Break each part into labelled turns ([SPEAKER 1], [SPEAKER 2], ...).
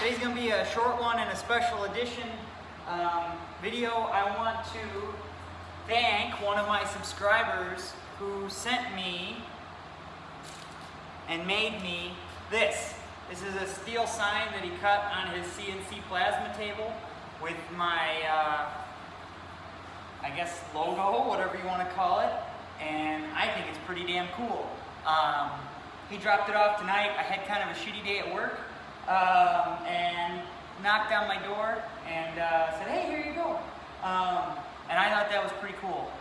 [SPEAKER 1] today's going to be a short one and a special edition video. I want to thank one of my subscribers who sent me and made me this. This is a steel sign that he cut on his CNC plasma table with my, I guess, logo, whatever you want to call it, and I think it's pretty damn cool. He dropped it off tonight. I had kind of a shitty day at work, and knocked on my door and said, hey, here you go. And I thought that was pretty cool.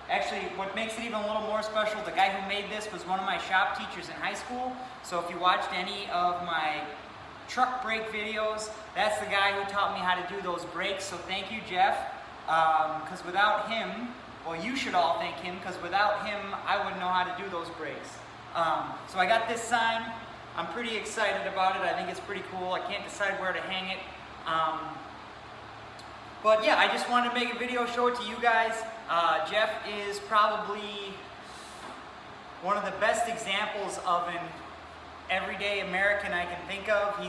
[SPEAKER 1] Actually, what makes it even a little more special, the guy who made this was one of my shop teachers in high school. So if you watched any of my truck brake videos, that's the guy who taught me how to do those brakes. So thank you, Jeff, because without him, well, you should all thank him, because without him, I wouldn't know how to do those brakes. So I got this sign. I'm pretty excited about it. I think it's pretty cool. I can't decide where to hang it. But yeah, I just wanted to make a video, show it to you guys. Jeff is probably one of the best examples of an everyday American I can think of. He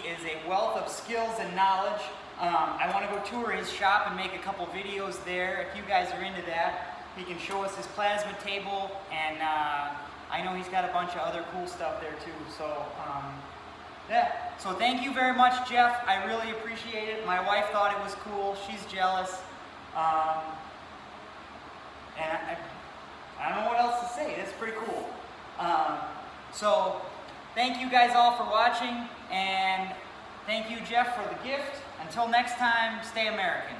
[SPEAKER 1] is a wealth of skills and knowledge. I want to go tour his shop and make a couple videos there. If you guys are into that, he can show us his plasma table, and I know he's got a bunch of other cool stuff there too. So yeah, so thank you very much, Jeff. I really appreciate it. My wife thought it was cool. She's jealous. And I don't know what else to say. That's pretty cool. So thank you guys all for watching, and thank you, Jeff, for the gift. Until next time, stay American.